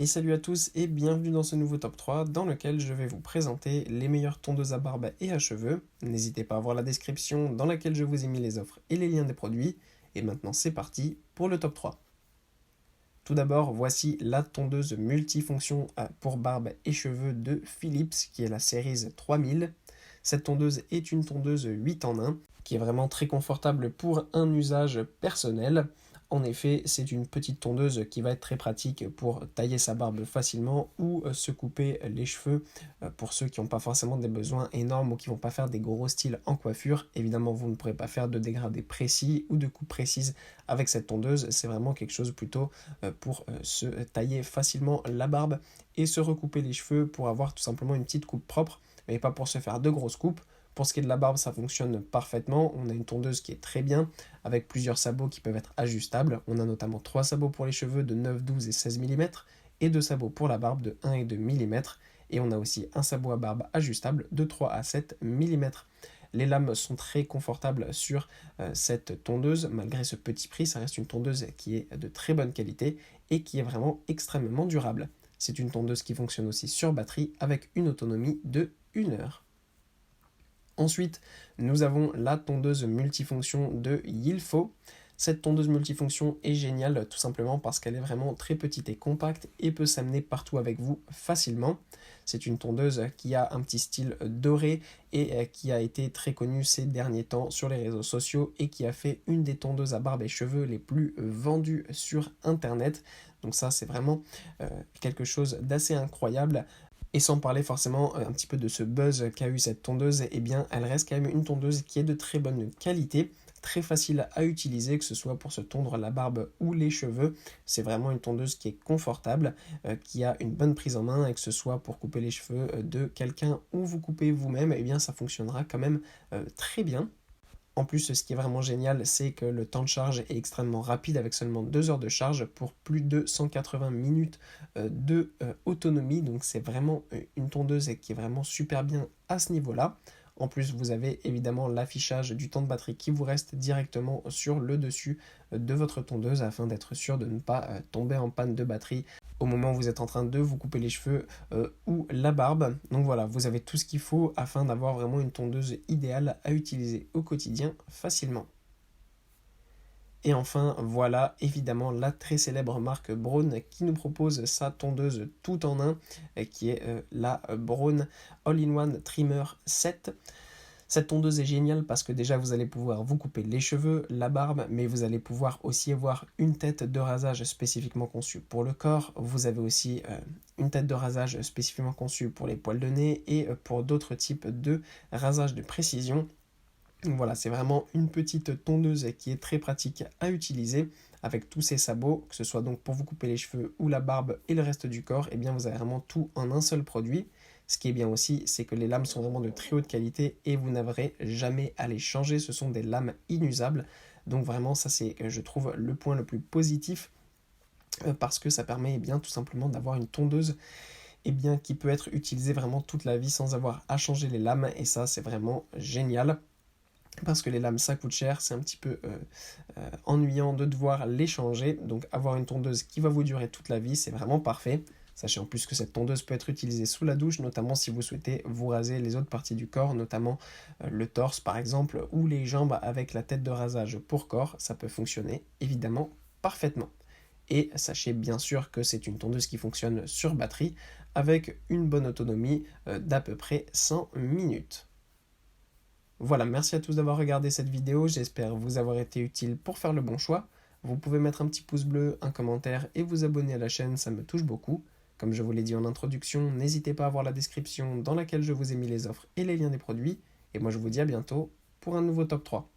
Et salut à tous et bienvenue dans ce nouveau top 3 dans lequel je vais vous présenter les meilleures tondeuses à barbe et à cheveux. N'hésitez pas à voir la description dans laquelle je vous ai mis les offres et les liens des produits. Et maintenant c'est parti pour le top 3. Tout d'abord, voici la tondeuse multifonction pour barbe et cheveux de Philips qui est la Series 3000. Cette tondeuse est une tondeuse 8 en 1 qui est vraiment très confortable pour un usage personnel. En effet, c'est une petite tondeuse qui va être très pratique pour tailler sa barbe facilement ou se couper les cheveux pour ceux qui n'ont pas forcément des besoins énormes ou qui ne vont pas faire des gros styles en coiffure. Évidemment, vous ne pourrez pas faire de dégradés précis ou de coupes précises avec cette tondeuse. C'est vraiment quelque chose plutôt pour se tailler facilement la barbe et se recouper les cheveux pour avoir tout simplement une petite coupe propre, mais pas pour se faire de grosses coupes. Pour ce qui est de la barbe, ça fonctionne parfaitement. On a une tondeuse qui est très bien, avec plusieurs sabots qui peuvent être ajustables. On a notamment 3 sabots pour les cheveux de 9, 12 et 16 mm, et 2 sabots pour la barbe de 1 et 2 mm. Et on a aussi un sabot à barbe ajustable de 3 à 7 mm. Les lames sont très confortables sur cette tondeuse, malgré ce petit prix. Ça reste une tondeuse qui est de très bonne qualité et qui est vraiment extrêmement durable. C'est une tondeuse qui fonctionne aussi sur batterie avec une autonomie de 1 heure. Ensuite, nous avons la tondeuse multifonction de Yilfo. Cette tondeuse multifonction est géniale tout simplement parce qu'elle est vraiment très petite et compacte et peut s'amener partout avec vous facilement. C'est une tondeuse qui a un petit style doré et qui a été très connue ces derniers temps sur les réseaux sociaux et qui a fait une des tondeuses à barbe et cheveux les plus vendues sur internet. Donc ça, c'est vraiment quelque chose d'assez incroyable. Et sans parler forcément un petit peu de ce buzz qu'a eu cette tondeuse, eh bien elle reste quand même une tondeuse qui est de très bonne qualité, très facile à utiliser, que ce soit pour se tondre la barbe ou les cheveux. C'est vraiment une tondeuse qui est confortable, qui a une bonne prise en main, et que ce soit pour couper les cheveux de quelqu'un ou vous couper vous-même, eh bien ça fonctionnera quand même très bien. En plus, ce qui est vraiment génial, c'est que le temps de charge est extrêmement rapide avec seulement 2 heures de charge pour plus de 180 minutes de autonomie. Donc c'est vraiment une tondeuse qui est vraiment super bien à ce niveau-là. En plus, vous avez évidemment l'affichage du temps de batterie qui vous reste directement sur le dessus de votre tondeuse afin d'être sûr de ne pas tomber en panne de batterie au moment où vous êtes en train de vous couper les cheveux ou la barbe. Donc voilà, vous avez tout ce qu'il faut afin d'avoir vraiment une tondeuse idéale à utiliser au quotidien facilement. Et enfin, voilà évidemment la très célèbre marque Braun qui nous propose sa tondeuse tout en un, qui est la Braun All-in-One Trimmer 7. Cette tondeuse est géniale parce que déjà vous allez pouvoir vous couper les cheveux, la barbe, mais vous allez pouvoir aussi avoir une tête de rasage spécifiquement conçue pour le corps. Vous avez aussi une tête de rasage spécifiquement conçue pour les poils de nez et pour d'autres types de rasage de précision. Donc voilà, c'est vraiment une petite tondeuse qui est très pratique à utiliser avec tous ces sabots, que ce soit donc pour vous couper les cheveux ou la barbe et le reste du corps, et bien vous avez vraiment tout en un seul produit. Ce qui est bien aussi, c'est que les lames sont vraiment de très haute qualité et vous n'aurez jamais à les changer, ce sont des lames inusables. Donc vraiment ça c'est, je trouve, le point le plus positif parce que ça permet bien tout simplement d'avoir une tondeuse qui peut être utilisée vraiment toute la vie sans avoir à changer les lames, et ça c'est vraiment génial. Parce que les lames ça coûte cher, c'est un petit peu ennuyant de devoir les changer, donc avoir une tondeuse qui va vous durer toute la vie, c'est vraiment parfait. Sachez en plus que cette tondeuse peut être utilisée sous la douche, notamment si vous souhaitez vous raser les autres parties du corps, notamment le torse par exemple, ou les jambes avec la tête de rasage pour corps, ça peut fonctionner évidemment parfaitement. Et sachez bien sûr que c'est une tondeuse qui fonctionne sur batterie, avec une bonne autonomie d'à peu près 100 minutes. Voilà, merci à tous d'avoir regardé cette vidéo, j'espère vous avoir été utile pour faire le bon choix. Vous pouvez mettre un petit pouce bleu, un commentaire et vous abonner à la chaîne, ça me touche beaucoup. Comme je vous l'ai dit en introduction, n'hésitez pas à voir la description dans laquelle je vous ai mis les offres et les liens des produits. Et moi je vous dis à bientôt pour un nouveau top 3.